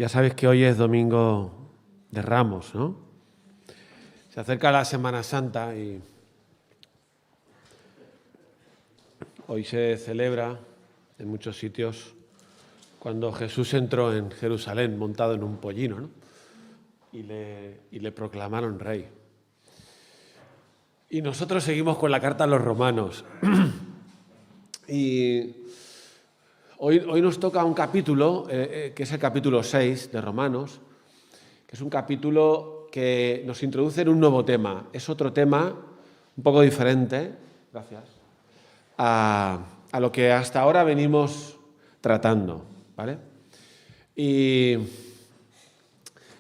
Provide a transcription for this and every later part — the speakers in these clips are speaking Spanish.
Ya sabéis que hoy es Domingo de Ramos, ¿no? Se acerca la Semana Santa y hoy se celebra en muchos sitios cuando Jesús entró en Jerusalén montado en un pollino, ¿no? y le proclamaron rey. Y nosotros seguimos con la carta a los romanos. Y hoy nos toca un capítulo, que es el capítulo 6 de Romanos, que es un capítulo que nos introduce en un nuevo tema. Es otro tema un poco diferente, gracias, a lo que hasta ahora venimos tratando, ¿vale? Y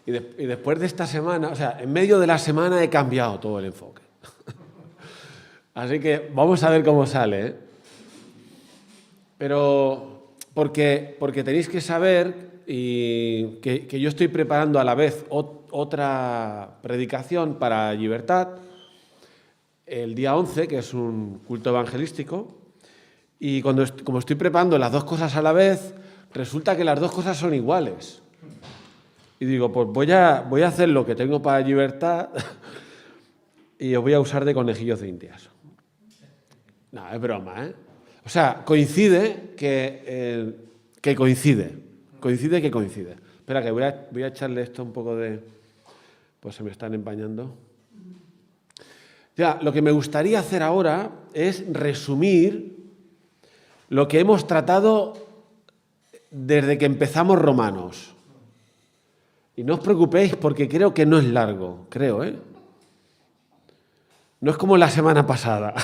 después de esta semana, o sea, en medio de la semana he cambiado todo el enfoque. Así que vamos a ver cómo sale, ¿eh? Pero porque tenéis que saber que yo estoy preparando a la vez otra predicación para Libertad, el día 11, que es un culto evangelístico, y como estoy preparando las dos cosas a la vez, resulta que las dos cosas son iguales. Y digo, pues voy a hacer lo que tengo para Libertad y os voy a usar de conejillos de indias. No, es broma, ¿eh? O sea, coincide que coincide. Coincide que coincide. Espera, que voy a echarle esto un poco de... Pues se me están empañando. Ya, lo que me gustaría hacer ahora es resumir lo que hemos tratado desde que empezamos Romanos. Y no os preocupéis porque creo que no es largo, creo, ¿eh? No es como la semana pasada,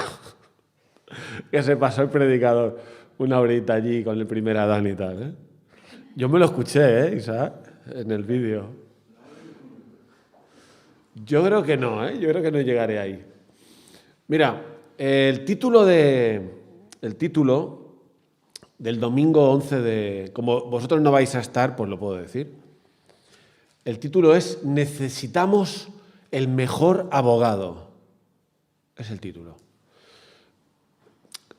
que se pasó el predicador una horita allí con el primer Adán y tal, ¿eh? Yo me lo escuché, Isaac, en el vídeo. Yo creo que no, yo creo que no llegaré ahí. Mira, el título del domingo 11 de... Como vosotros no vais a estar, pues lo puedo decir. El título es Necesitamos el mejor abogado. Es el título.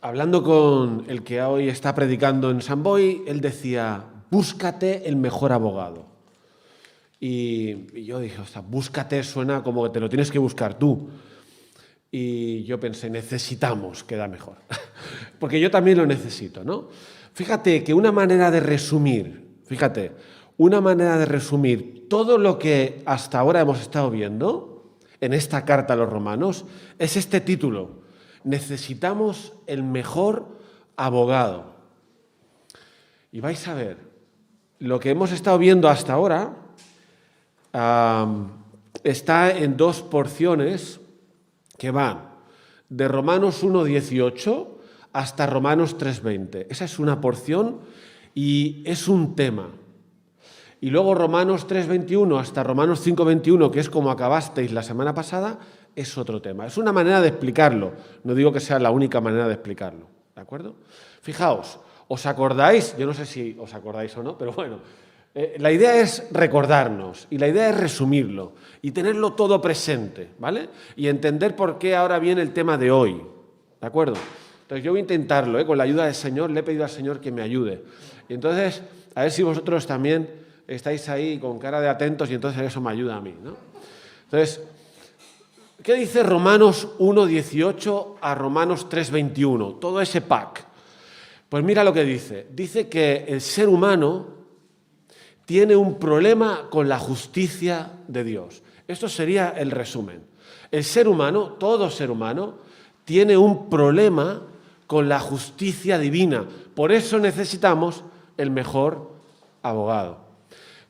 Hablando con el que hoy está predicando en San Boi, él decía, búscate el mejor abogado. Y yo dije, o sea, búscate suena como que te lo tienes que buscar tú. Y yo pensé, necesitamos, queda mejor. Porque yo también lo necesito, ¿no? Fíjate que una manera de resumir todo lo que hasta ahora hemos estado viendo en esta carta a los romanos es este título. Necesitamos el mejor abogado. Y vais a ver, lo que hemos estado viendo hasta ahora está en dos porciones que van de Romanos 1:18 hasta Romanos 3:20. Esa es una porción y es un tema. Y luego Romanos 3:21 hasta Romanos 5:21, que es como acabasteis la semana pasada, es otro tema. Es una manera de explicarlo. No digo que sea la única manera de explicarlo, ¿de acuerdo? Fijaos, ¿os acordáis? Yo no sé si os acordáis o no, pero bueno, la idea es recordarnos y la idea es resumirlo y tenerlo todo presente, ¿vale? Y entender por qué ahora viene el tema de hoy, ¿de acuerdo? Entonces yo voy a intentarlo, con la ayuda del Señor, le he pedido al Señor que me ayude. Y entonces, a ver si vosotros también estáis ahí con cara de atentos y entonces eso me ayuda a mí, ¿no? Entonces, ¿qué dice Romanos 1:18 a Romanos 3:21? Todo ese pack. Pues mira lo que dice. Dice que el ser humano tiene un problema con la justicia de Dios. Esto sería el resumen. El ser humano, todo ser humano, tiene un problema con la justicia divina. Por eso necesitamos el mejor abogado.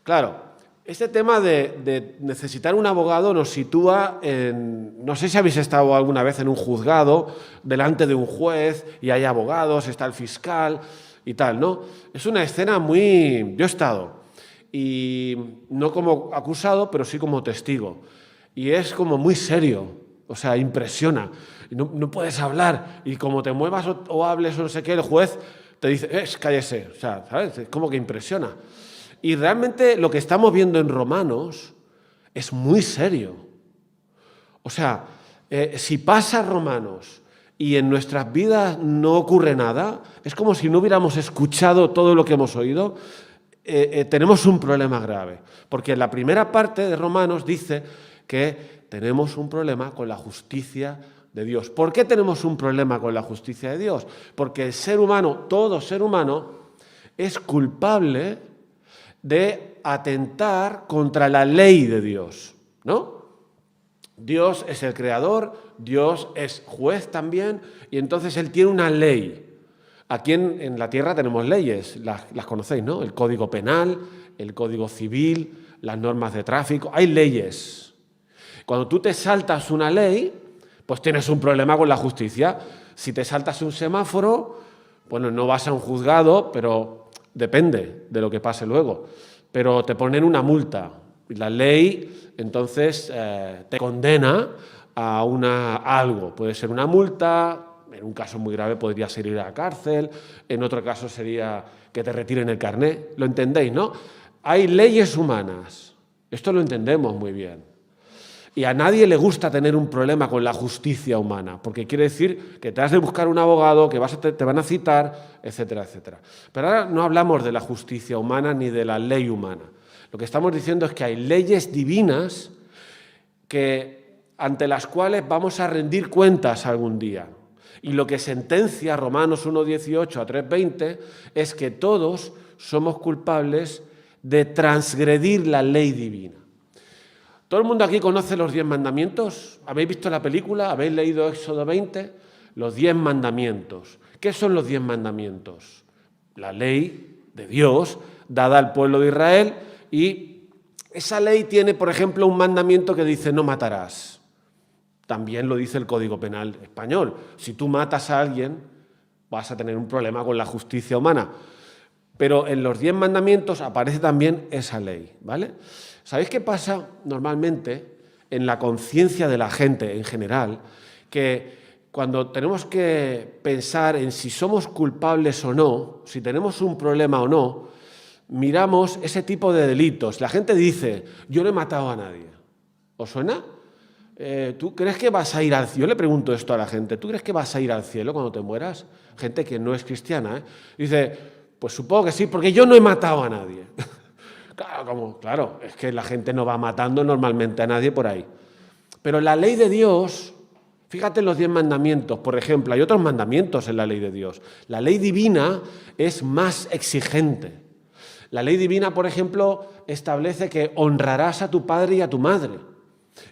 Claro, este tema de necesitar un abogado nos sitúa en... No sé si habéis estado alguna vez en un juzgado, delante de un juez, y hay abogados, está el fiscal y tal, ¿no? Es una escena muy... Yo he estado, y no como acusado, pero sí como testigo. Y es como muy serio, o sea, impresiona. No puedes hablar, y como te muevas o hables o no sé qué, el juez te dice, cállese, o sea, ¿sabes? Es como que impresiona. Y realmente lo que estamos viendo en Romanos es muy serio. O sea, si pasa Romanos y en nuestras vidas no ocurre nada, es como si no hubiéramos escuchado todo lo que hemos oído. tenemos un problema grave, porque la primera parte de Romanos dice que tenemos un problema con la justicia de Dios. ¿Por qué tenemos un problema con la justicia de Dios? Porque el ser humano, todo ser humano, es culpable de atentar contra la ley de Dios, ¿no? Dios es el creador, Dios es juez también, y entonces Él tiene una ley. Aquí en la tierra tenemos leyes, las conocéis, ¿no? El Código Penal, el Código Civil, las normas de tráfico, hay leyes. Cuando tú te saltas una ley, pues tienes un problema con la justicia. Si te saltas un semáforo, bueno, no vas a un juzgado, pero depende de lo que pase luego. Pero te ponen una multa. Y la ley, entonces, te condena a algo. Puede ser una multa, en un caso muy grave podría ser ir a la cárcel, en otro caso sería que te retiren el carné. ¿Lo entendéis, no? Hay leyes humanas. Esto lo entendemos muy bien. Y a nadie le gusta tener un problema con la justicia humana, porque quiere decir que te has de buscar un abogado, que te van a citar, etcétera, etcétera. Pero ahora no hablamos de la justicia humana ni de la ley humana. Lo que estamos diciendo es que hay leyes divinas ante las cuales vamos a rendir cuentas algún día. Y lo que sentencia Romanos 1:18 a 3:20 es que todos somos culpables de transgredir la ley divina. ¿Todo el mundo aquí conoce los 10 mandamientos? ¿Habéis visto la película? ¿Habéis leído Éxodo 20? Los 10 mandamientos. ¿Qué son los 10 mandamientos? La ley de Dios dada al pueblo de Israel, y esa ley tiene, por ejemplo, un mandamiento que dice no matarás. También lo dice el Código Penal español. Si tú matas a alguien, vas a tener un problema con la justicia humana. Pero en los 10 mandamientos aparece también esa ley, ¿vale? ¿Sabéis qué pasa normalmente en la conciencia de la gente en general? Que cuando tenemos que pensar en si somos culpables o no, si tenemos un problema o no, miramos ese tipo de delitos. La gente dice, yo no he matado a nadie. ¿Os suena? ¿Tú crees que vas a ir al cielo? Yo le pregunto esto a la gente, ¿tú crees que vas a ir al cielo cuando te mueras? Gente que no es cristiana, ¿eh? Dice, pues supongo que sí, porque yo no he matado a nadie. Claro, es que la gente no va matando normalmente a nadie por ahí. Pero la ley de Dios, fíjate en los 10 mandamientos, por ejemplo, hay otros mandamientos en la ley de Dios. La ley divina es más exigente. La ley divina, por ejemplo, establece que honrarás a tu padre y a tu madre.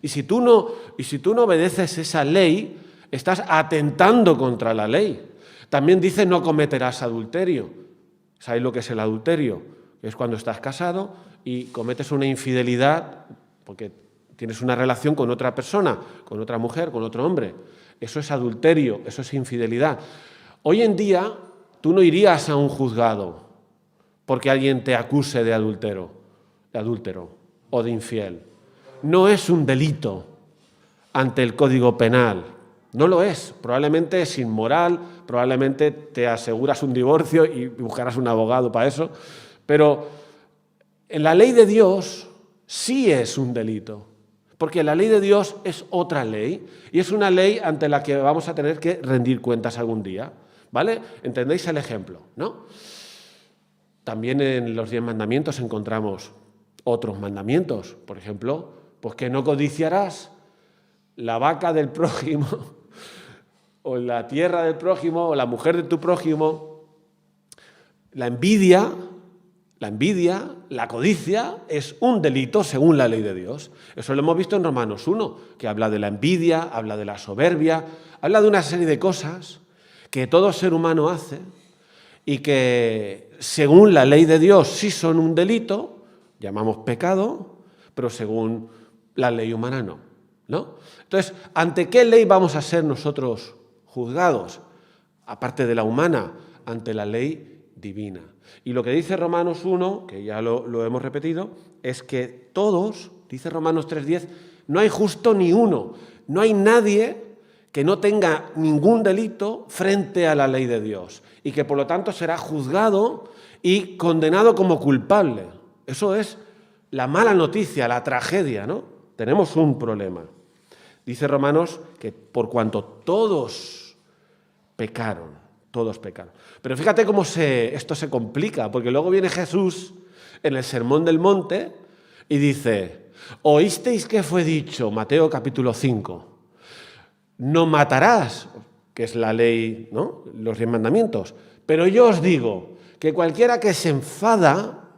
Y si tú no obedeces esa ley, estás atentando contra la ley. También dice no cometerás adulterio. ¿Sabéis lo que es el adulterio? Es cuando estás casado y cometes una infidelidad porque tienes una relación con otra persona, con otra mujer, con otro hombre. Eso es adulterio, eso es infidelidad. Hoy en día tú no irías a un juzgado porque alguien te acuse de adúltero o de infiel. No es un delito ante el Código Penal. No lo es. Probablemente es inmoral, probablemente te aseguras un divorcio y buscarás un abogado para eso. Pero en la ley de Dios sí es un delito, porque la ley de Dios es otra ley y es una ley ante la que vamos a tener que rendir cuentas algún día, ¿vale? ¿Entendéis el ejemplo, no? También en los 10 mandamientos encontramos otros mandamientos, por ejemplo, pues que no codiciarás la vaca del prójimo o la tierra del prójimo o la mujer de tu prójimo. La envidia, la codicia es un delito según la ley de Dios. Eso lo hemos visto en Romanos 1, que habla de la envidia, habla de la soberbia, habla de una serie de cosas que todo ser humano hace y que según la ley de Dios sí son un delito, llamamos pecado, pero según la ley humana no. Entonces, ¿ante qué ley vamos a ser nosotros juzgados? Aparte de la humana, ante la ley divina. Y lo que dice Romanos 1, que ya lo hemos repetido, es que todos, dice Romanos 3:10, no hay justo ni uno, no hay nadie que no tenga ningún delito frente a la ley de Dios y que por lo tanto será juzgado y condenado como culpable. Eso es la mala noticia, la tragedia, ¿no? Tenemos un problema. Dice Romanos que por cuanto todos pecaron. Pero fíjate cómo esto se complica, porque luego viene Jesús en el Sermón del Monte y dice, oísteis que fue dicho, Mateo capítulo 5, no matarás, que es la ley, ¿no? Los 10 mandamientos. Pero yo os digo que cualquiera que se enfada,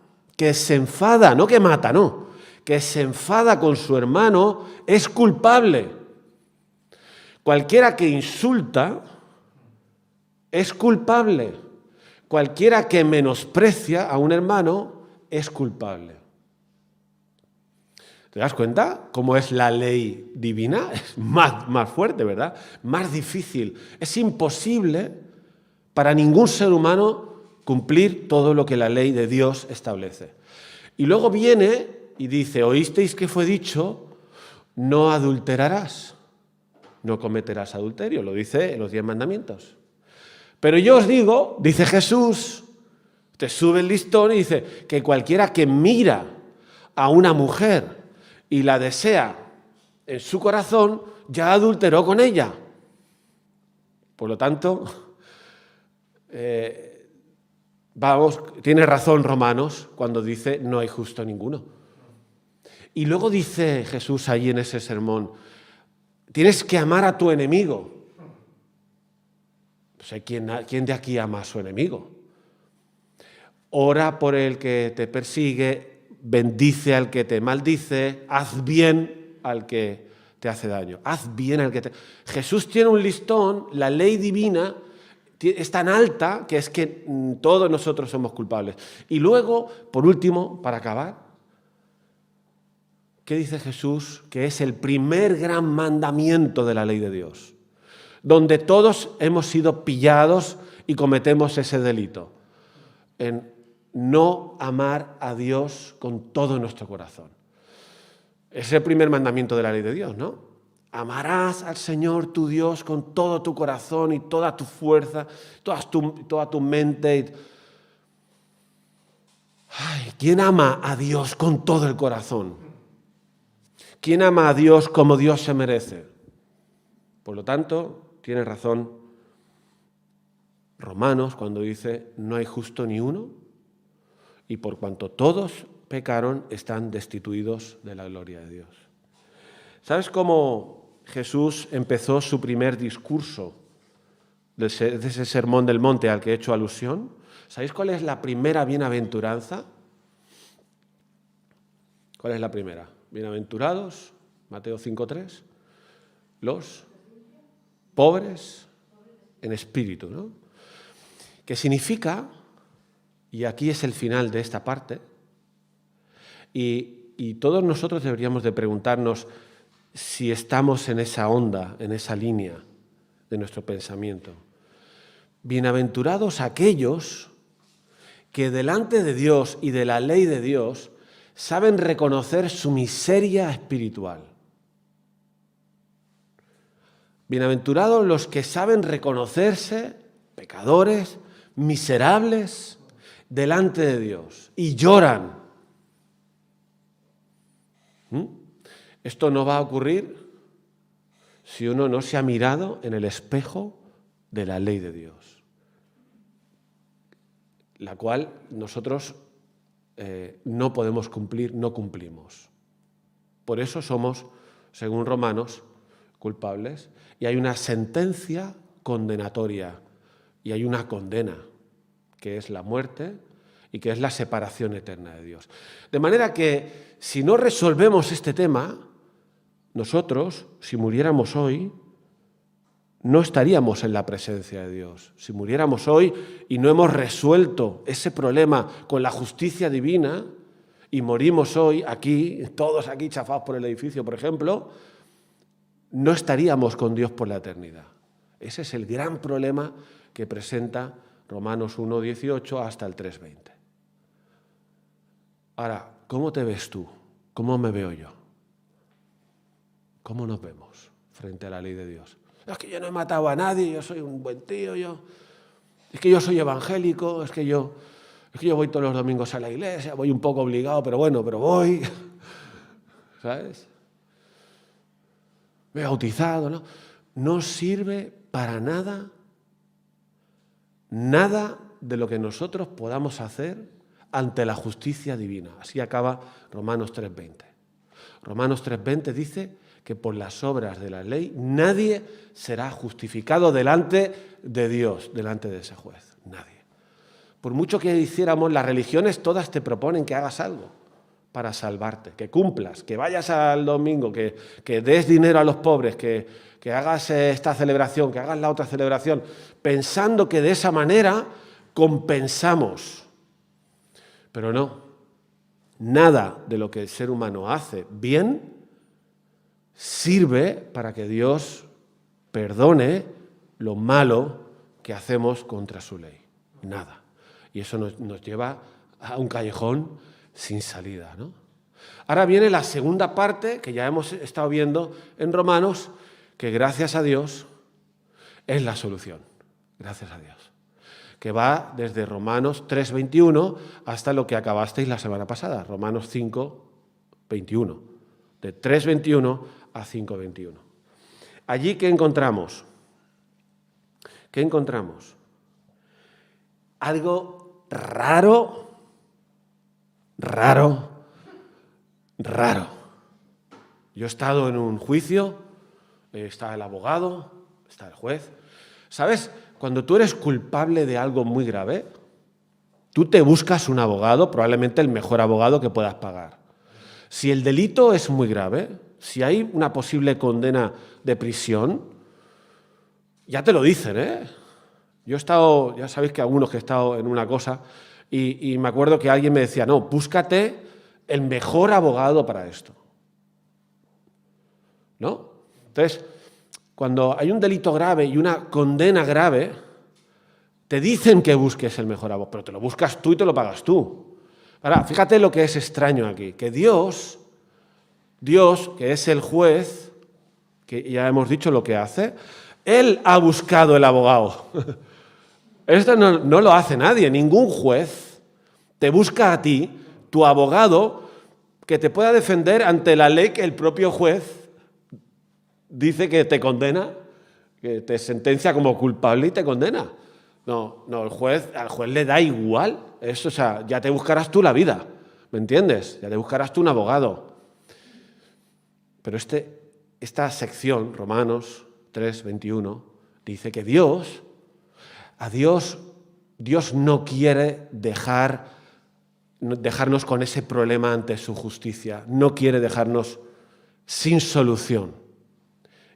no que mata, no, que se enfada con su hermano es culpable. Cualquiera que insulta es culpable. Cualquiera que menosprecia a un hermano es culpable. ¿Te das cuenta cómo es la ley divina? Es más fuerte, ¿verdad? Más difícil. Es imposible para ningún ser humano cumplir todo lo que la ley de Dios establece. Y luego viene y dice, oísteis que fue dicho, no adulterarás, no cometerás adulterio, lo dice en los 10 mandamientos. Pero yo os digo, dice Jesús, te sube el listón y dice que cualquiera que mira a una mujer y la desea en su corazón, ya adulteró con ella. Por lo tanto, tiene razón Romanos cuando dice no hay justo ninguno. Y luego dice Jesús allí en ese sermón, tienes que amar a tu enemigo. No sé, ¿quién de aquí ama a su enemigo? Ora por el que te persigue, bendice al que te maldice, haz bien al que te hace daño. Haz bien al que te... Jesús tiene un listón, la ley divina es tan alta que es que todos nosotros somos culpables. Y luego, por último, para acabar, ¿qué dice Jesús? Que es el primer gran mandamiento de la ley de Dios, donde todos hemos sido pillados y cometemos ese delito, en no amar a Dios con todo nuestro corazón. Es el primer mandamiento de la ley de Dios, ¿no? Amarás al Señor tu Dios con todo tu corazón y toda tu fuerza, toda tu mente. Ay, ¿quién ama a Dios con todo el corazón? ¿Quién ama a Dios como Dios se merece? Por lo tanto, tiene razón Romanos cuando dice, no hay justo ni uno, y por cuanto todos pecaron, están destituidos de la gloria de Dios. ¿Sabes cómo Jesús empezó su primer discurso de ese sermón del monte al que he hecho alusión? ¿Sabéis cuál es la primera bienaventuranza? ¿Cuál es la primera? Bienaventurados, Mateo 5:3, los pobres en espíritu, ¿no? Que significa, y aquí es el final de esta parte, y todos nosotros deberíamos de preguntarnos si estamos en esa onda, en esa línea de nuestro pensamiento. Bienaventurados aquellos que delante de Dios y de la ley de Dios saben reconocer su miseria espiritual. Bienaventurados los que saben reconocerse pecadores, miserables, delante de Dios y lloran. Esto no va a ocurrir si uno no se ha mirado en el espejo de la ley de Dios, la cual nosotros no podemos cumplir, no cumplimos. Por eso somos, según Romanos, culpables, y hay una sentencia condenatoria y hay una condena, que es la muerte y que es la separación eterna de Dios. De manera que si no resolvemos este tema, nosotros, si muriéramos hoy, no estaríamos en la presencia de Dios. Si muriéramos hoy y no hemos resuelto ese problema con la justicia divina y morimos hoy aquí, todos aquí chafados por el edificio, por ejemplo, no estaríamos con Dios por la eternidad. Ese es el gran problema que presenta Romanos 1:18 hasta el 3:20. Ahora, ¿cómo te ves tú? ¿Cómo me veo yo? ¿Cómo nos vemos frente a la ley de Dios? Es que yo no he matado a nadie, yo soy un buen tío, es que yo soy evangélico, es que yo voy todos los domingos a la iglesia, voy un poco obligado, pero bueno, pero voy, ¿sabes? Me he bautizado, ¿no? No sirve para nada de lo que nosotros podamos hacer ante la justicia divina. Así acaba Romanos 3:20. Romanos 3:20 dice que por las obras de la ley nadie será justificado delante de Dios, delante de ese juez. Nadie. Por mucho que hiciéramos, las religiones todas te proponen que hagas algo para salvarte, que cumplas, que vayas al domingo, que des dinero a los pobres, que hagas esta celebración, que hagas la otra celebración, pensando que de esa manera compensamos. Pero no, nada de lo que el ser humano hace bien sirve para que Dios perdone lo malo que hacemos contra su ley. Nada. Y eso nos lleva a un callejón sin salida, ¿no? Ahora viene la segunda parte que ya hemos estado viendo en Romanos, que gracias a Dios es la solución. Gracias a Dios. Que va desde Romanos 3:21 hasta lo que acabasteis la semana pasada, Romanos 5:21. De 3:21 a 5:21. Allí, ¿qué encontramos? ¿Qué encontramos? Algo raro. Yo he estado en un juicio, está el abogado, está el juez. ¿Sabes? Cuando tú eres culpable de algo muy grave, tú te buscas un abogado, probablemente el mejor abogado que puedas pagar. Si el delito es muy grave, si hay una posible condena de prisión, ya te lo dicen, ¿eh? Yo he estado, ya sabéis que algunos que he estado en una cosa, y me acuerdo que alguien me decía, no, búscate el mejor abogado para esto. ¿No? Entonces, cuando hay un delito grave y una condena grave, te dicen que busques el mejor abogado, pero te lo buscas tú y te lo pagas tú. Ahora, fíjate lo que es extraño aquí, que Dios, que es el juez, que ya hemos dicho lo que hace, Él ha buscado el abogado. Esto no lo hace nadie, ningún juez te busca a ti, tu abogado, que te pueda defender ante la ley que el propio juez dice que te condena, que te sentencia como culpable y te condena. No, al juez le da igual eso, o sea, ya te buscarás tú la vida, ¿me entiendes? Ya te buscarás tú un abogado. Pero esta sección, Romanos 3:21, dice que Dios no quiere dejarnos con ese problema ante su justicia, no quiere dejarnos sin solución.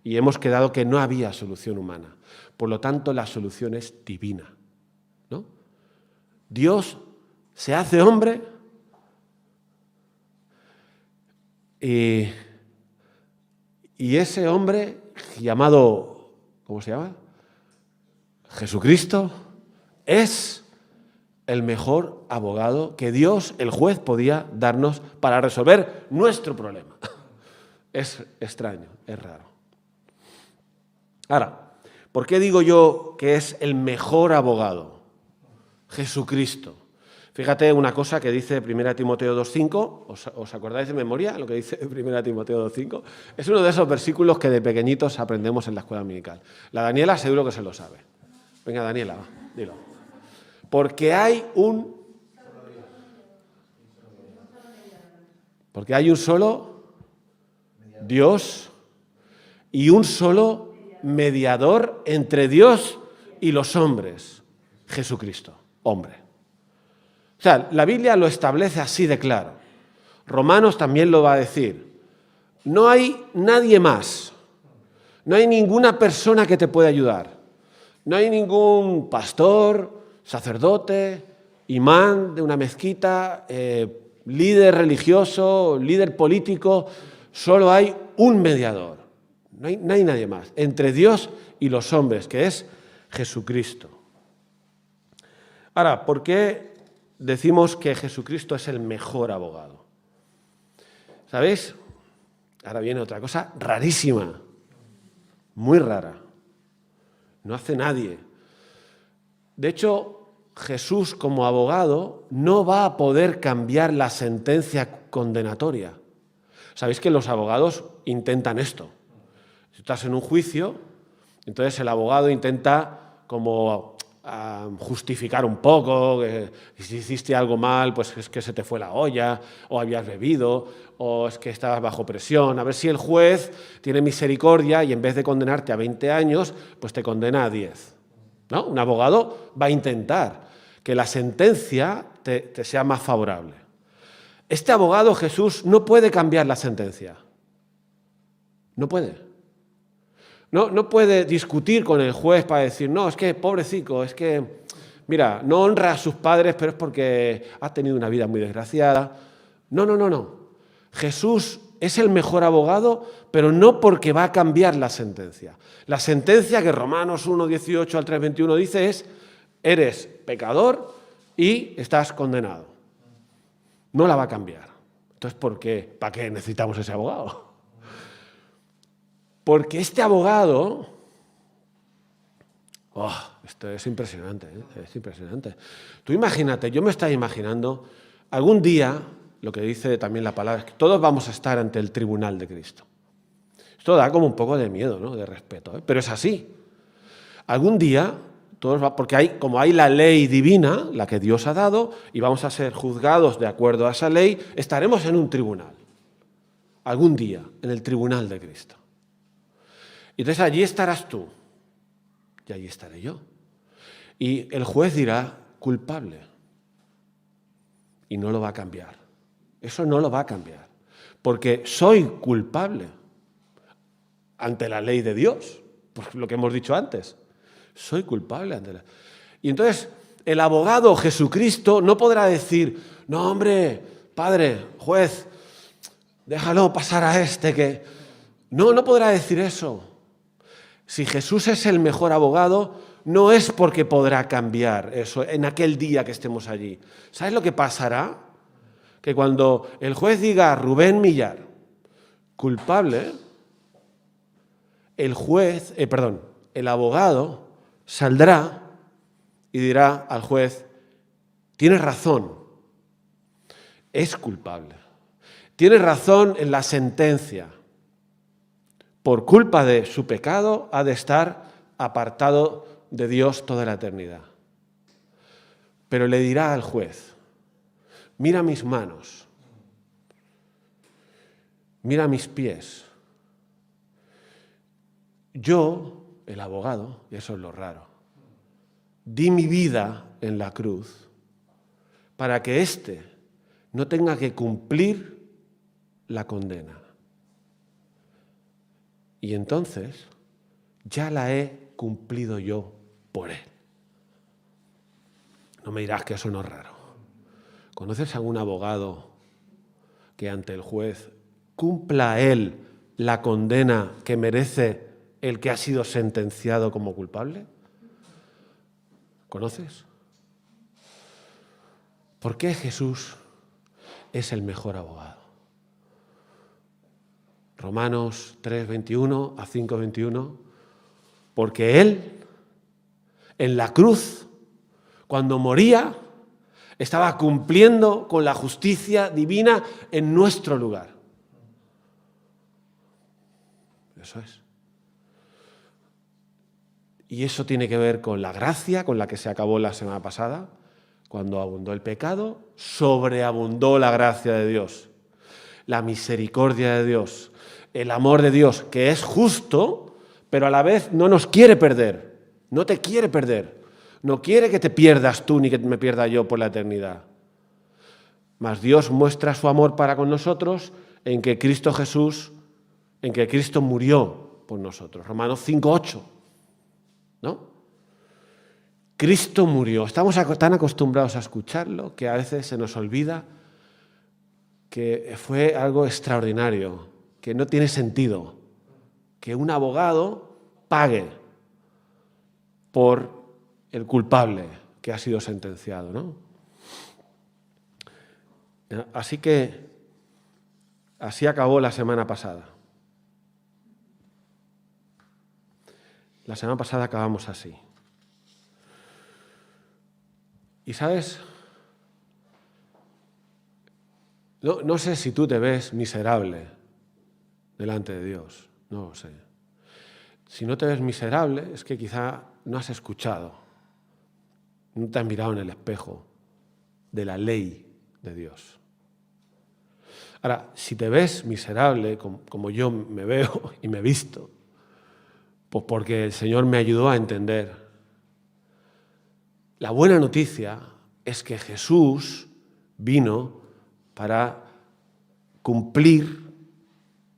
Y hemos quedado que no había solución humana. Por lo tanto, la solución es divina, ¿no? Dios se hace hombre y ese hombre llamado, ¿cómo se llama? Jesucristo, es el mejor abogado que Dios, el juez, podía darnos para resolver nuestro problema. Es extraño, es raro. Ahora, ¿por qué digo yo que es el mejor abogado? Jesucristo. Fíjate una cosa que dice 1 Timoteo 2:5, ¿os acordáis de memoria lo que dice 1 Timoteo 2:5? Es uno de esos versículos que de pequeñitos aprendemos en la escuela dominical. La Daniela seguro que se lo sabe. Venga, Daniela, va, dilo. Porque hay un solo Dios y un solo mediador entre Dios y los hombres, Jesucristo, hombre. O sea, la Biblia lo establece así de claro. Romanos también lo va a decir. No hay nadie más, no hay ninguna persona que te pueda ayudar. No hay ningún pastor, sacerdote, imán de una mezquita, líder religioso, líder político. Solo hay un mediador. No hay nadie más entre Dios y los hombres, que es Jesucristo. Ahora, ¿por qué decimos que Jesucristo es el mejor abogado? ¿Sabéis? Ahora viene otra cosa rarísima, muy rara. No hace nadie. De hecho, Jesús como abogado no va a poder cambiar la sentencia condenatoria. Sabéis que los abogados intentan esto. Si estás en un juicio, entonces el abogado intenta como justificar un poco, que si hiciste algo mal, pues es que se te fue la olla, o habías bebido, o es que estabas bajo presión. A ver si el juez tiene misericordia y en vez de condenarte a 20 años, pues te condena a 10. ¿No? Un abogado va a intentar que la sentencia te sea más favorable. Este abogado, Jesús, no puede cambiar la sentencia. No puede. No puede discutir con el juez para decir, no, es que pobrecito, es que, mira, no honra a sus padres, pero es porque ha tenido una vida muy desgraciada. No. Jesús es el mejor abogado, pero no porque va a cambiar la sentencia. La sentencia que Romanos 1:18 al 3:21 dice es, eres pecador y estás condenado. No la va a cambiar. Entonces, ¿para qué necesitamos ese abogado? Porque este abogado, esto es impresionante, es impresionante. Tú imagínate, yo me estoy imaginando, algún día, lo que dice también la palabra, es que todos vamos a estar ante el tribunal de Cristo. Esto da como un poco de miedo, ¿no? De respeto, pero es así. Algún día, porque como hay la ley divina, la que Dios ha dado, y vamos a ser juzgados de acuerdo a esa ley, estaremos en un tribunal. Algún día, en el tribunal de Cristo. Y entonces allí estarás tú y allí estaré yo. Y el juez dirá culpable y no lo va a cambiar. Eso no lo va a cambiar porque soy culpable ante la ley de Dios, por lo que hemos dicho antes. Soy culpable ante la... Y entonces el abogado Jesucristo no podrá decir, no hombre, padre, juez, déjalo pasar a este que... No podrá decir eso. Si Jesús es el mejor abogado, no es porque podrá cambiar eso en aquel día que estemos allí. ¿Sabes lo que pasará? Que cuando el juez diga a Rubén Millar, culpable, el abogado saldrá y dirá al juez, tienes razón, es culpable. Tienes razón en la sentencia. Por culpa de su pecado, ha de estar apartado de Dios toda la eternidad. Pero le dirá al juez, mira mis manos, mira mis pies. Yo, el abogado, y eso es lo raro, di mi vida en la cruz para que éste no tenga que cumplir la condena. Y entonces ya la he cumplido yo por él. No me dirás que eso no es raro. ¿Conoces a algún abogado que ante el juez cumpla él la condena que merece el que ha sido sentenciado como culpable? ¿Conoces? ¿Por qué Jesús es el mejor abogado? Romanos 3:21 a 5:21, porque Él, en la cruz, cuando moría, estaba cumpliendo con la justicia divina en nuestro lugar. Eso es. Y eso tiene que ver con la gracia con la que se acabó la semana pasada. Cuando abundó el pecado, sobreabundó la gracia de Dios, la misericordia de Dios, el amor de Dios, que es justo, pero a la vez no nos quiere perder, no te quiere perder, no quiere que te pierdas tú ni que me pierda yo por la eternidad. Mas Dios muestra su amor para con nosotros en que Cristo murió por nosotros. Romanos 5:8, ¿no? Cristo murió. Estamos tan acostumbrados a escucharlo que a veces se nos olvida que fue algo extraordinario, que no tiene sentido que un abogado pague por el culpable que ha sido sentenciado, ¿no? Así acabó la semana pasada. La semana pasada acabamos así. Y ¿sabes? No sé si tú te ves miserable delante de Dios, no lo sé. Si no te ves miserable es que quizá no has escuchado No te has mirado en el espejo de la ley de Dios. Ahora, si te ves miserable, como yo me veo y me he visto, pues porque el Señor me ayudó a entender. La buena noticia es que Jesús vino para cumplir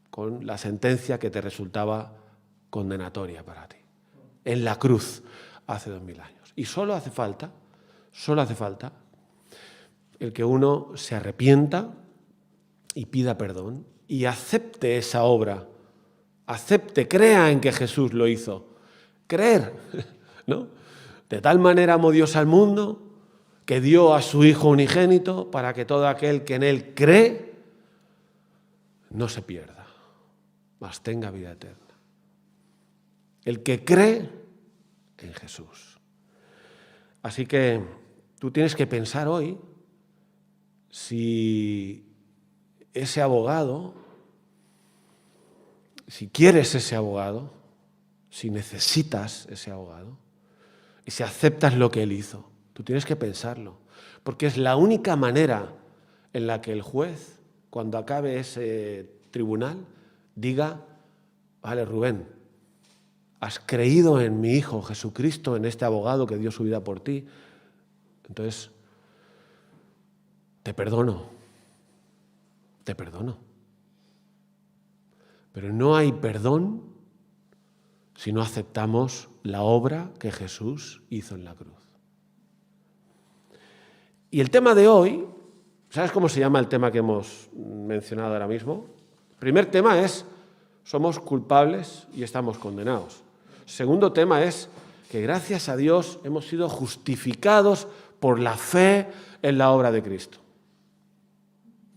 con la sentencia que te resultaba condenatoria para ti. En la cruz, hace 2000 años. Y solo hace falta el que uno se arrepienta y pida perdón y acepte esa obra, crea en que Jesús lo hizo. Creer, ¿no? De tal manera amó Dios al mundo que dio a su Hijo unigénito para que todo aquel que en Él cree no se pierda, mas tenga vida eterna. El que cree en Jesús. Así que tú tienes que pensar hoy si ese abogado, si quieres ese abogado, si necesitas ese abogado y si aceptas lo que él hizo. Tú tienes que pensarlo, porque es la única manera en la que el juez, cuando acabe ese tribunal, diga, vale, Rubén, has creído en mi Hijo Jesucristo, en este abogado que dio su vida por ti, entonces te perdono. Pero no hay perdón si no aceptamos la obra que Jesús hizo en la cruz. Y el tema de hoy, ¿sabes cómo se llama el tema que hemos mencionado ahora mismo? El primer tema es, somos culpables y estamos condenados. El segundo tema es que gracias a Dios hemos sido justificados por la fe en la obra de Cristo.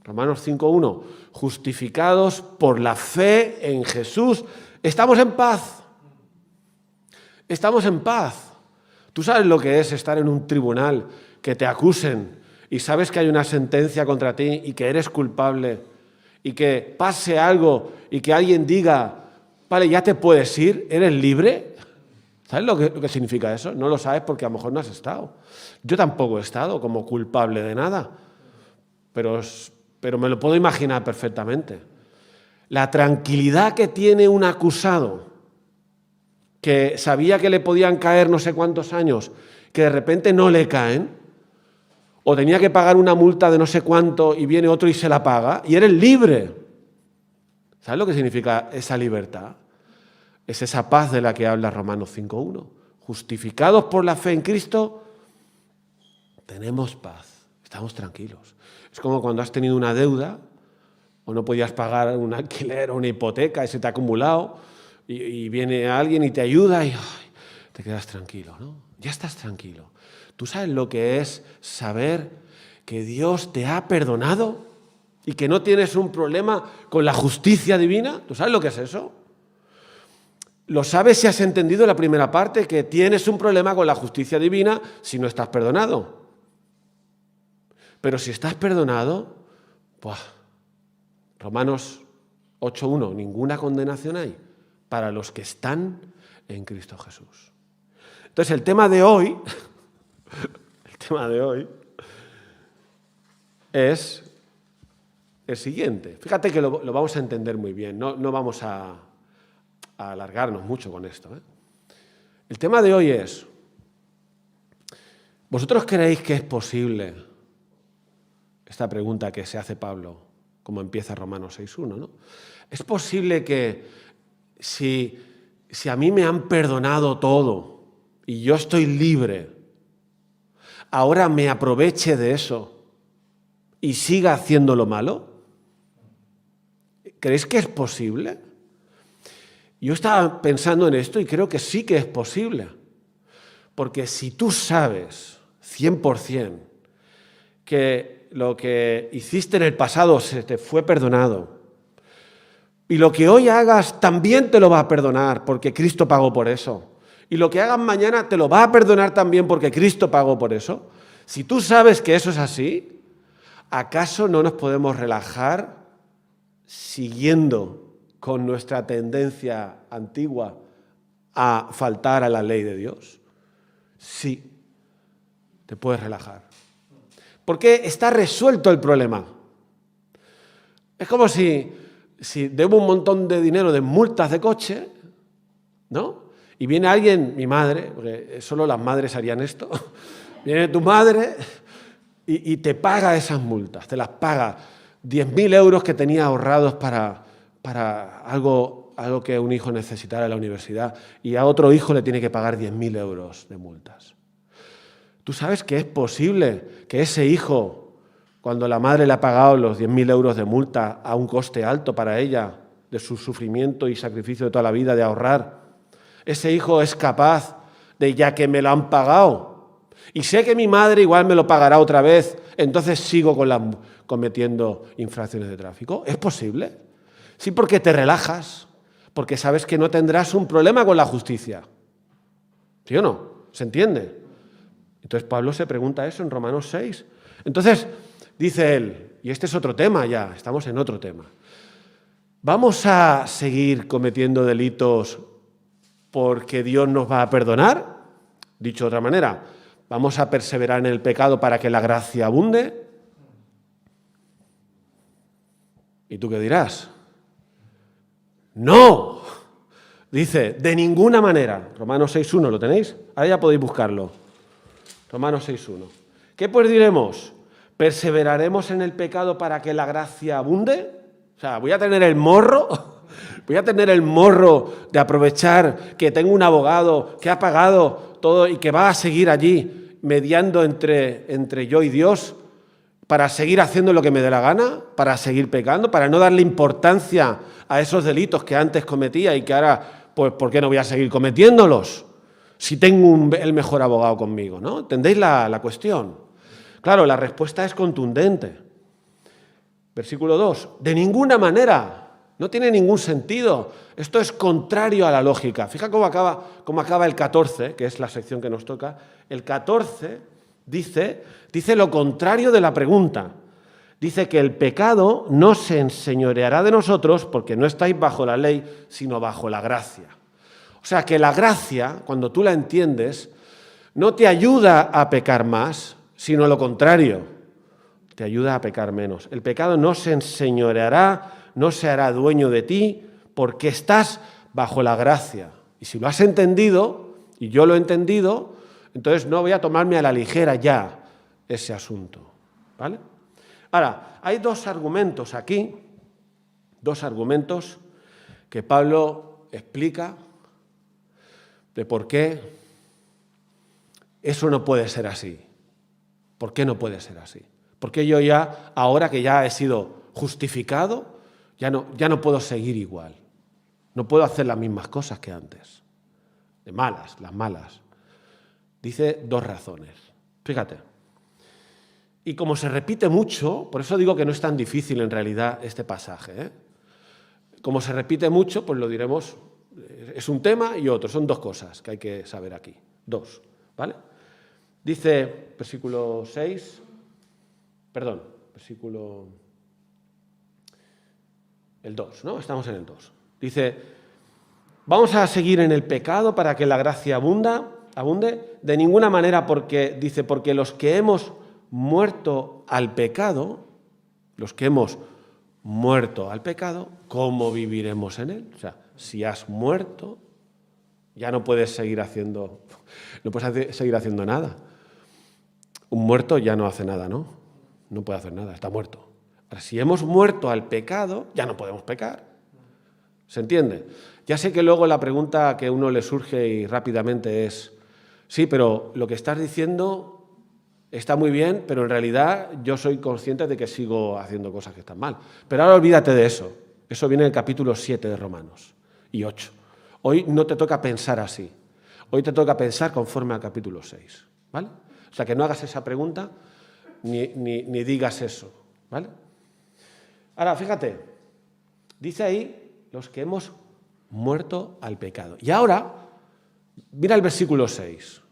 Romanos 5:1, justificados por la fe en Jesús, estamos en paz. Estamos en paz. ¿Tú sabes lo que es estar en un tribunal, que te acusen y sabes que hay una sentencia contra ti y que eres culpable y que pase algo y que alguien diga, vale, ya te puedes ir, eres libre? ¿Sabes lo que significa eso? No lo sabes porque a lo mejor no has estado. Yo tampoco he estado como culpable de nada, pero me lo puedo imaginar perfectamente. La tranquilidad que tiene un acusado, que sabía que le podían caer no sé cuántos años, que de repente no le caen, o tenía que pagar una multa de no sé cuánto y viene otro y se la paga, y eres libre. ¿Sabes lo que significa esa libertad? Es esa paz de la que habla Romanos 5:1. Justificados por la fe en Cristo, tenemos paz, estamos tranquilos. Es como cuando has tenido una deuda o no podías pagar un alquiler o una hipoteca y se te ha acumulado y viene alguien y te ayuda y te quedas tranquilo, ¿no? Ya estás tranquilo. ¿Tú sabes lo que es saber que Dios te ha perdonado y que no tienes un problema con la justicia divina? ¿Tú sabes lo que es eso? Lo sabes si has entendido la primera parte, que tienes un problema con la justicia divina si no estás perdonado. Pero si estás perdonado, Romanos 8:1, ninguna condenación hay para los que están en Cristo Jesús. Entonces el tema de hoy es el siguiente. Fíjate que lo vamos a entender muy bien, no vamos a alargarnos mucho con esto. El tema de hoy es, ¿vosotros creéis que es posible esta pregunta que se hace Pablo, como empieza Romanos 6:1, ¿no? ¿Es posible que si a mí me han perdonado todo y yo estoy libre, ahora me aproveche de eso y siga haciendo lo malo? ¿Creéis que es posible? Yo estaba pensando en esto y creo que sí que es posible. Porque si tú sabes 100% que lo que hiciste en el pasado se te fue perdonado y lo que hoy hagas también te lo va a perdonar porque Cristo pagó por eso, y lo que hagas mañana te lo va a perdonar también porque Cristo pagó por eso, si tú sabes que eso es así, ¿acaso no nos podemos relajar siguiendo con nuestra tendencia antigua a faltar a la ley de Dios? Sí. te puedes relajar. Porque está resuelto el problema. Es como si debo un montón de dinero de multas de coche, ¿no? Y viene alguien, mi madre, porque solo las madres harían esto, viene tu madre y te paga esas multas, te las paga. 10.000 euros que tenía ahorrados para algo que un hijo necesitara en la universidad, y a otro hijo le tiene que pagar 10.000 euros de multas. ¿Tú sabes que es posible que ese hijo, cuando la madre le ha pagado los 10.000 euros de multa a un coste alto para ella, de su sufrimiento y sacrificio de toda la vida, de ahorrar, ese hijo es capaz de, ya que me lo han pagado, y sé que mi madre igual me lo pagará otra vez, entonces sigo cometiendo infracciones de tráfico? ¿Es posible? Sí, porque te relajas, porque sabes que no tendrás un problema con la justicia. ¿Sí o no? ¿Se entiende? Entonces Pablo se pregunta eso en Romanos 6. Entonces dice él, y este es otro tema ya, estamos en otro tema. ¿Vamos a seguir cometiendo delitos porque Dios nos va a perdonar? Dicho de otra manera, ¿vamos a perseverar en el pecado para que la gracia abunde? ¿Y tú qué dirás? ¡No! Dice, de ninguna manera. Romanos 6.1, ¿lo tenéis? Ahora ya podéis buscarlo. Romanos 6.1. ¿Qué pues diremos? ¿Perseveraremos en el pecado para que la gracia abunde? O sea, ¿voy a tener el morro? ¿Voy a tener el morro de aprovechar que tengo un abogado que ha pagado todo y que va a seguir allí mediando entre yo y Dios para seguir haciendo lo que me dé la gana, para seguir pecando, para no darle importancia a esos delitos que antes cometía y que ahora, pues, ¿por qué no voy a seguir cometiéndolos? Si tengo el mejor abogado conmigo, ¿no? ¿Entendéis la cuestión? Claro, la respuesta es contundente. Versículo 2. De ninguna manera. No tiene ningún sentido. Esto es contrario a la lógica. Fija cómo acaba el 14, que es la sección que nos toca. El 14 dice lo contrario de la pregunta. Dice que el pecado no se enseñoreará de nosotros porque no estáis bajo la ley, sino bajo la gracia. O sea que la gracia, cuando tú la entiendes, no te ayuda a pecar más, sino lo contrario, te ayuda a pecar menos. El pecado no se enseñoreará, no se hará dueño de ti, porque estás bajo la gracia. Y si lo has entendido, y yo lo he entendido, entonces no voy a tomarme a la ligera ya ese asunto, ¿vale? Ahora, hay dos argumentos aquí, dos argumentos que Pablo explica de por qué eso no puede ser así. ¿Por qué no puede ser así? Porque yo ya, ahora que ya he sido justificado, ya no puedo seguir igual. No puedo hacer las mismas cosas que antes. De malas, las malas. Dice dos razones. Fíjate. Y como se repite mucho, por eso digo que no es tan difícil en realidad este pasaje, ¿eh? Como se repite mucho, pues lo diremos, es un tema y otro, son dos cosas que hay que saber aquí. Dos, ¿vale? Dice, versículo 6, el 2, ¿no? Estamos en el 2. Dice, ¿vamos a seguir en el pecado para que la gracia abunde? De ninguna manera, porque los que hemos muerto al pecado, ¿cómo viviremos en él? O sea, si has muerto, ya no puedes seguir haciendo nada. Un muerto ya no hace nada, ¿no? No puede hacer nada, está muerto. Ahora, si hemos muerto al pecado, ya no podemos pecar. ¿Se entiende? Ya sé que luego la pregunta que a uno le surge y rápidamente es, sí, pero lo que estás diciendo está muy bien, pero en realidad yo soy consciente de que sigo haciendo cosas que están mal. Pero ahora olvídate de eso. Eso viene en el capítulo 7 de Romanos y 8. Hoy no te toca pensar así. Hoy te toca pensar conforme al capítulo 6, ¿vale? O sea, que no hagas esa pregunta ni digas eso, ¿vale? Ahora, fíjate, dice ahí los que hemos muerto al pecado. Y ahora, mira el versículo 6.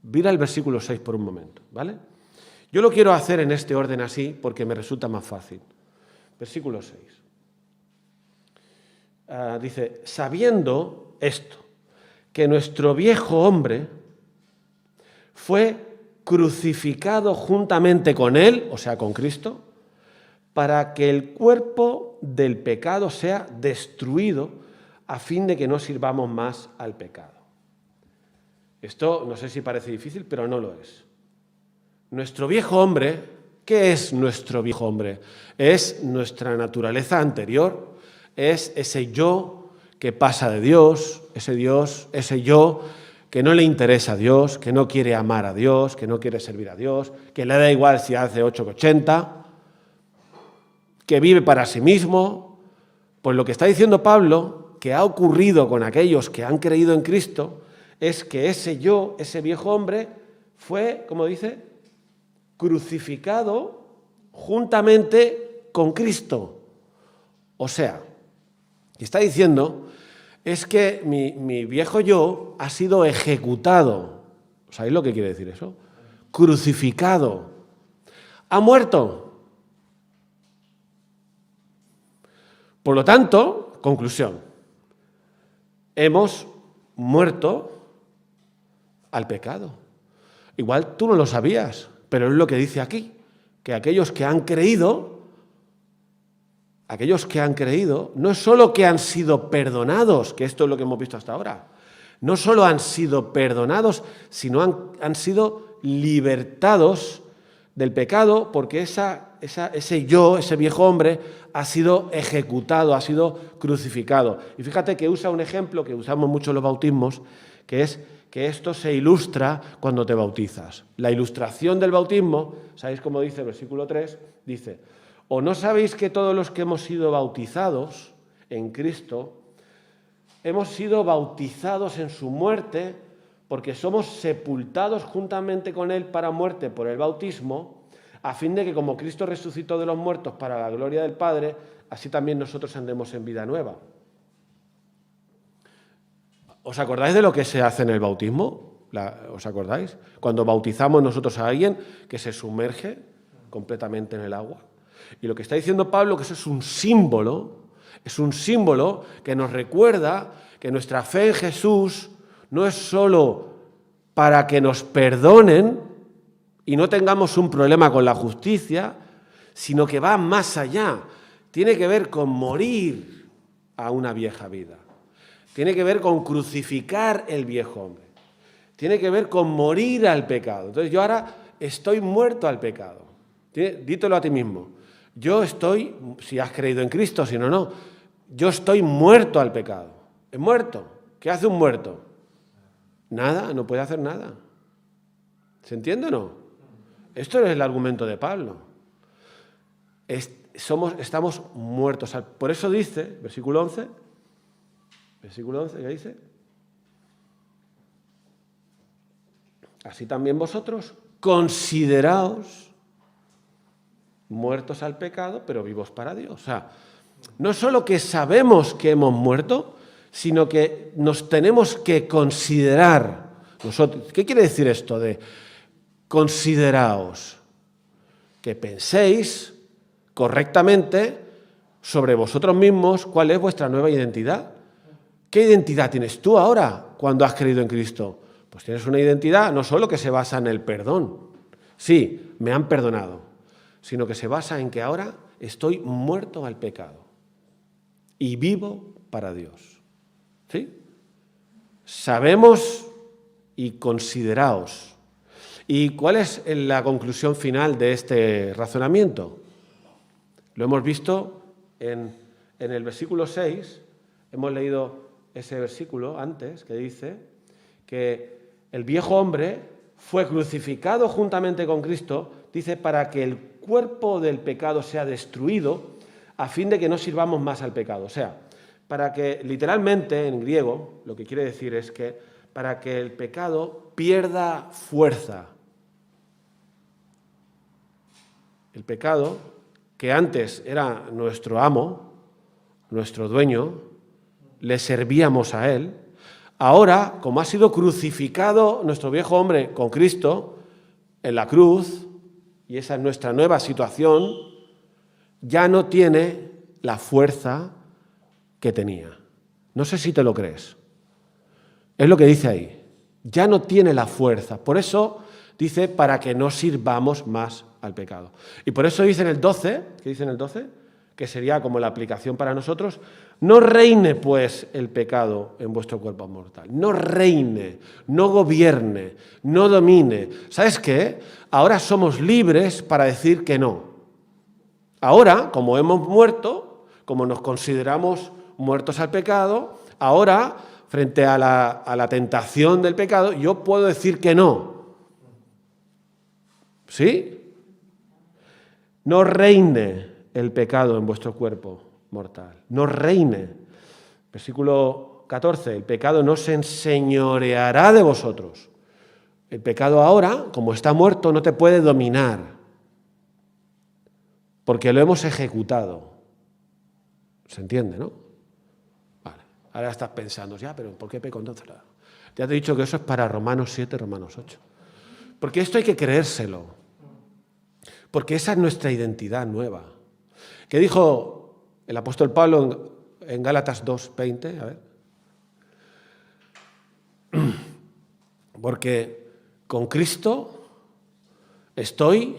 Mira el versículo 6 por un momento, ¿vale? Yo lo quiero hacer en este orden así porque me resulta más fácil. Versículo 6. Dice, sabiendo esto, que nuestro viejo hombre fue crucificado juntamente con Él, o sea, con Cristo, para que el cuerpo del pecado sea destruido a fin de que no sirvamos más al pecado. Esto no sé si parece difícil, pero no lo es. Nuestro viejo hombre, ¿qué es nuestro viejo hombre? Es nuestra naturaleza anterior, es ese yo que pasa de Dios, ese yo que no le interesa a Dios, que no quiere amar a Dios, que no quiere servir a Dios, que le da igual si hace 8 que 80, que vive para sí mismo. Pues lo que está diciendo Pablo, que ha ocurrido con aquellos que han creído en Cristo, es que ese yo, ese viejo hombre, fue, como dice, crucificado juntamente con Cristo. O sea, lo que está diciendo es que mi viejo yo ha sido ejecutado. ¿Sabéis lo que quiere decir eso? Crucificado. Ha muerto. Por lo tanto, conclusión, hemos muerto al pecado. Igual tú no lo sabías, pero es lo que dice aquí, que aquellos que han creído, no es solo que han sido perdonados, que esto es lo que hemos visto hasta ahora, no solo han sido perdonados, sino han sido libertados del pecado, porque ese yo, ese viejo hombre, ha sido ejecutado, ha sido crucificado. Y fíjate que usa un ejemplo que usamos mucho en los bautismos, que es que esto se ilustra cuando te bautizas. La ilustración del bautismo, ¿sabéis cómo dice el versículo 3? Dice, ¿o no sabéis que todos los que hemos sido bautizados en Cristo, hemos sido bautizados en su muerte, porque somos sepultados juntamente con Él para muerte por el bautismo, a fin de que como Cristo resucitó de los muertos para la gloria del Padre, así también nosotros andemos en vida nueva? ¿Os acordáis de lo que se hace en el bautismo? ¿Os acordáis? Cuando bautizamos nosotros a alguien que se sumerge completamente en el agua. Y lo que está diciendo Pablo, que eso es un símbolo que nos recuerda que nuestra fe en Jesús no es solo para que nos perdonen y no tengamos un problema con la justicia, sino que va más allá. Tiene que ver con morir a una vieja vida. Tiene que ver con crucificar el viejo hombre. Tiene que ver con morir al pecado. Entonces yo ahora estoy muerto al pecado. Dítelo a ti mismo. Yo estoy, si has creído en Cristo, si no, yo estoy muerto al pecado. ¿Es muerto? ¿Qué hace un muerto? Nada, no puede hacer nada. ¿Se entiende o no? Esto es el argumento de Pablo. Estamos muertos. Por eso dice, versículo 11, ¿qué dice? Así también vosotros, consideraos muertos al pecado, pero vivos para Dios. O sea, no solo que sabemos que hemos muerto, sino que nos tenemos que considerar nosotros. ¿Qué quiere decir esto de consideraos? Que penséis correctamente sobre vosotros mismos cuál es vuestra nueva identidad. ¿Qué identidad tienes tú ahora cuando has creído en Cristo? Pues tienes una identidad no solo que se basa en el perdón. Sí, me han perdonado, sino que se basa en que ahora estoy muerto al pecado y vivo para Dios. ¿Sí? Sabemos y consideraos. ¿Y cuál es la conclusión final de este razonamiento? Lo hemos visto en el versículo 6, hemos leído ese versículo antes que dice que el viejo hombre fue crucificado juntamente con Cristo, dice, para que el cuerpo del pecado sea destruido a fin de que no sirvamos más al pecado. O sea, para que, literalmente en griego, lo que quiere decir es que para que el pecado pierda fuerza. El pecado, que antes era nuestro amo, nuestro dueño, le servíamos a él, ahora, como ha sido crucificado nuestro viejo hombre con Cristo en la cruz, y esa es nuestra nueva situación, ya no tiene la fuerza que tenía. No sé si te lo crees. Es lo que dice ahí. Ya no tiene la fuerza. Por eso dice para que no sirvamos más al pecado. Y por eso dice en el 12, ¿qué dice en el 12? Que sería como la aplicación para nosotros: no reine pues el pecado en vuestro cuerpo mortal. No reine, no gobierne, no domine. ¿Sabes qué? Ahora somos libres para decir que no. Ahora, como hemos muerto, como nos consideramos muertos al pecado, ahora, frente a la tentación del pecado, yo puedo decir que no. ¿Sí? No reine el pecado en vuestro cuerpo mortal. No reine. Versículo 14. El pecado no se enseñoreará de vosotros. El pecado ahora, como está muerto, no te puede dominar, porque lo hemos ejecutado. ¿Se entiende, no? Vale. Ahora estás pensando, ya, pero ¿por qué peco entonces? Ya te he dicho que eso es para Romanos 7, Romanos 8. Porque esto hay que creérselo. Porque esa es nuestra identidad nueva. ¿Qué dijo el apóstol Pablo en Gálatas 2:20? A ver. Porque con Cristo estoy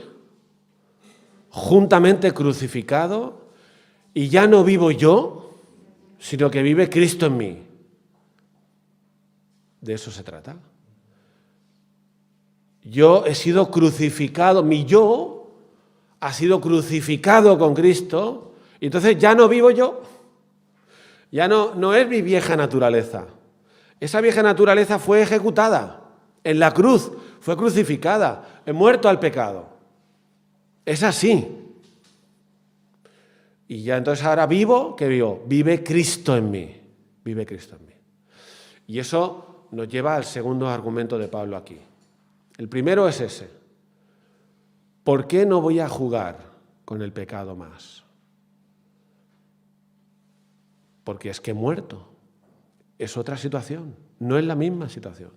juntamente crucificado y ya no vivo yo, sino que vive Cristo en mí. De eso se trata. Yo he sido crucificado, mi yo ha sido crucificado con Cristo, y entonces ya no vivo yo. Ya no es mi vieja naturaleza. Esa vieja naturaleza fue ejecutada en la cruz, fue crucificada, he muerto al pecado. Es así. Y ya entonces ahora vivo, ¿qué vivo? Vive Cristo en mí. Vive Cristo en mí. Y eso nos lleva al segundo argumento de Pablo aquí. El primero es ese. ¿Por qué no voy a jugar con el pecado más? Porque es que he muerto. Es otra situación, no es la misma situación.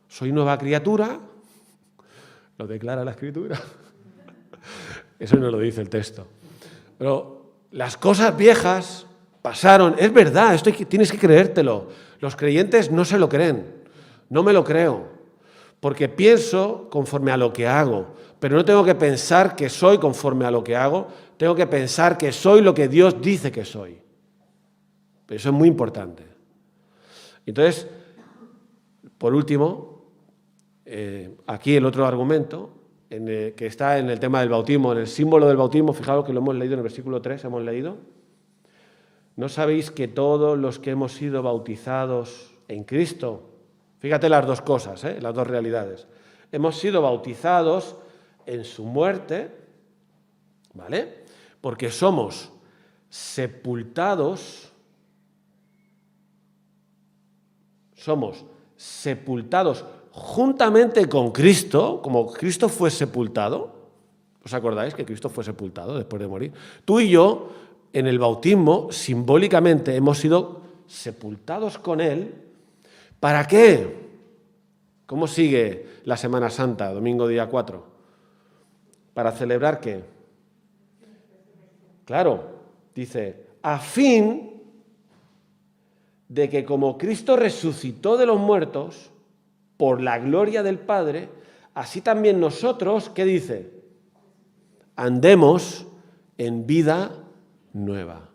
Soy nueva criatura, lo declara la Escritura. Eso no lo dice el texto. Pero las cosas viejas pasaron. Es verdad, esto tienes que creértelo. Los creyentes no se lo creen. No me lo creo. Porque pienso conforme a lo que hago. Pero no tengo que pensar que soy conforme a lo que hago. Tengo que pensar que soy lo que Dios dice que soy. Eso es muy importante. Entonces, por último, aquí el otro argumento, que está en el tema del bautismo, en el símbolo del bautismo, fijaos que lo hemos leído en el versículo 3, hemos leído. ¿No sabéis que todos los que hemos sido bautizados en Cristo, fíjate las dos cosas, las dos realidades, hemos sido bautizados en su muerte, ¿vale? Porque somos sepultados juntamente con Cristo, como Cristo fue sepultado. ¿Os acordáis que Cristo fue sepultado después de morir? Tú y yo, en el bautismo, simbólicamente, hemos sido sepultados con Él. ¿Para qué? ¿Cómo sigue la Semana Santa, domingo día 4? ¿Para celebrar qué? Claro, dice, a fin de que como Cristo resucitó de los muertos por la gloria del Padre, así también nosotros, ¿qué dice? Andemos en vida nueva.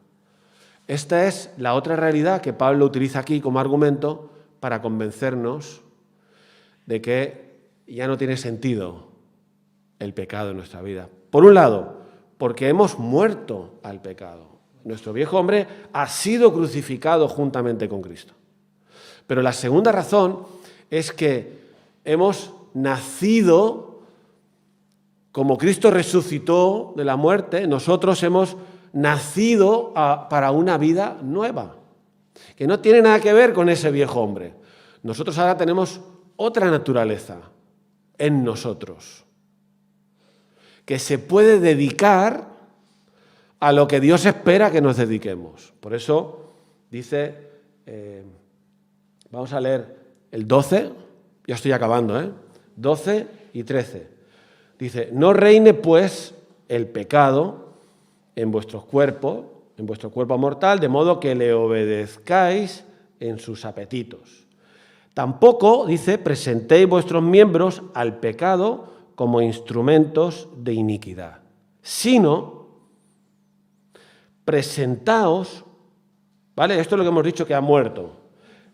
Esta es la otra realidad que Pablo utiliza aquí como argumento para convencernos de que ya no tiene sentido el pecado en nuestra vida. Por un lado, porque hemos muerto al pecado. Nuestro viejo hombre ha sido crucificado juntamente con Cristo. Pero la segunda razón es que hemos nacido, como Cristo resucitó de la muerte, nosotros hemos nacido para una vida nueva, que no tiene nada que ver con ese viejo hombre. Nosotros ahora tenemos otra naturaleza en nosotros, que se puede dedicar a lo que Dios espera que nos dediquemos. Por eso dice, vamos a leer el 12, ya estoy acabando, 12 y 13. Dice, no reine pues el pecado en vuestro cuerpo mortal, de modo que le obedezcáis en sus apetitos. Tampoco, dice, presentéis vuestros miembros al pecado como instrumentos de iniquidad, sino presentaos, ¿vale? Esto es lo que hemos dicho que ha muerto.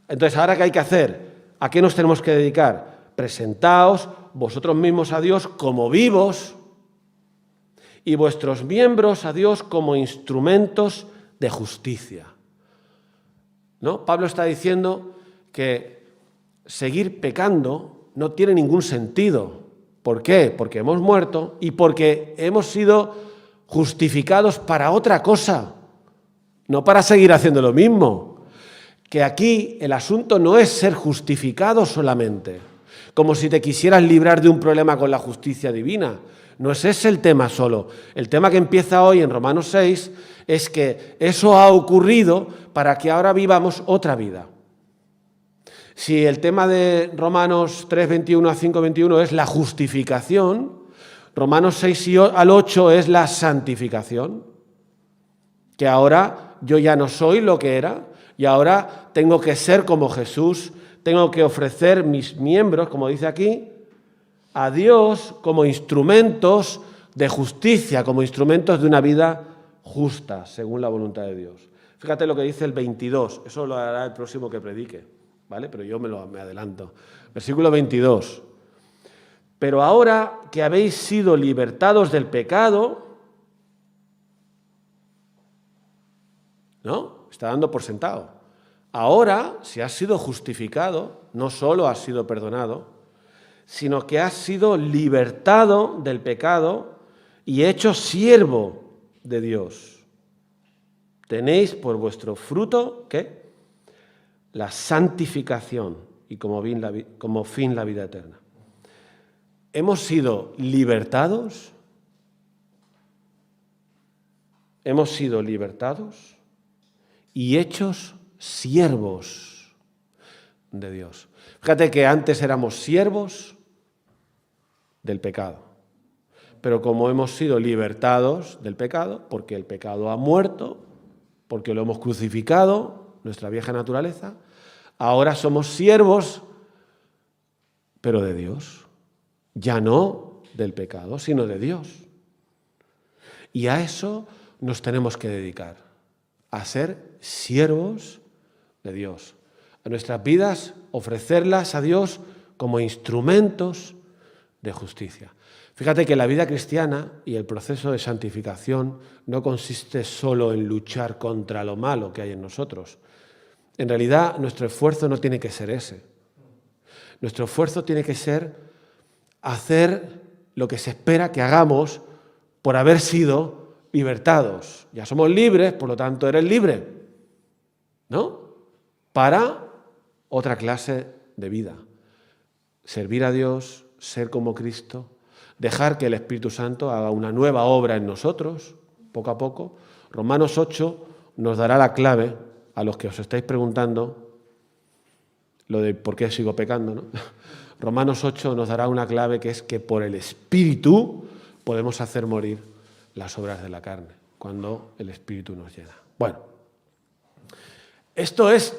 Entonces, ¿ahora qué hay que hacer? ¿A qué nos tenemos que dedicar? Presentaos vosotros mismos a Dios como vivos y vuestros miembros a Dios como instrumentos de justicia. ¿No? Pablo está diciendo que seguir pecando no tiene ningún sentido. ¿Por qué? Porque hemos muerto y porque hemos sido justificados para otra cosa, no para seguir haciendo lo mismo. Que aquí el asunto no es ser justificado solamente, como si te quisieras librar de un problema con la justicia divina. No es ese el tema solo. El tema que empieza hoy en Romanos 6 es que eso ha ocurrido para que ahora vivamos otra vida. Si el tema de Romanos 3:21 a 5:21 es la justificación, Romanos 6 al 8 es la santificación. Que ahora yo ya no soy lo que era y ahora tengo que ser como Jesús, tengo que ofrecer mis miembros, como dice aquí, a Dios como instrumentos de justicia, como instrumentos de una vida justa, según la voluntad de Dios. Fíjate lo que dice el 22, eso lo hará el próximo que predique, ¿vale? Pero yo me adelanto. Versículo 22. Pero ahora que habéis sido libertados del pecado, ¿no? Está dando por sentado. Ahora, si has sido justificado, no solo has sido perdonado, sino que has sido libertado del pecado y hecho siervo de Dios. Tenéis por vuestro fruto, ¿qué? La santificación y como fin la vida eterna. Hemos sido libertados, y hechos siervos de Dios. Fíjate que antes éramos siervos del pecado, pero como hemos sido libertados del pecado, porque el pecado ha muerto, porque lo hemos crucificado, nuestra vieja naturaleza, ahora somos siervos, pero de Dios. Ya no del pecado, sino de Dios. Y a eso nos tenemos que dedicar, a ser siervos de Dios. A nuestras vidas, ofrecerlas a Dios como instrumentos de justicia. Fíjate que la vida cristiana y el proceso de santificación no consiste solo en luchar contra lo malo que hay en nosotros. En realidad, nuestro esfuerzo no tiene que ser ese. Nuestro esfuerzo tiene que ser hacer lo que se espera que hagamos por haber sido libertados. Ya somos libres, por lo tanto eres libre, ¿no? Para otra clase de vida. Servir a Dios, ser como Cristo, dejar que el Espíritu Santo haga una nueva obra en nosotros, poco a poco. Romanos 8 nos dará la clave a los que os estáis preguntando lo de por qué sigo pecando, ¿no? Romanos 8 nos dará una clave que es que por el Espíritu podemos hacer morir las obras de la carne, cuando el Espíritu nos llena. Bueno, esto es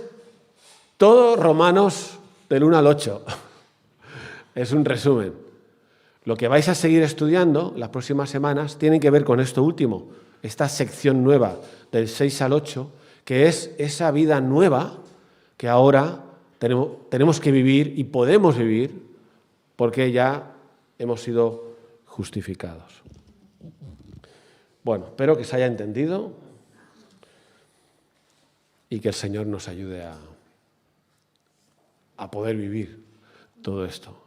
todo Romanos del 1 al 8. Es un resumen. Lo que vais a seguir estudiando las próximas semanas tiene que ver con esto último, esta sección nueva del 6 al 8, que es esa vida nueva que ahora tenemos que vivir y podemos vivir porque ya hemos sido justificados. Bueno, espero que se haya entendido y que el Señor nos ayude a poder vivir todo esto.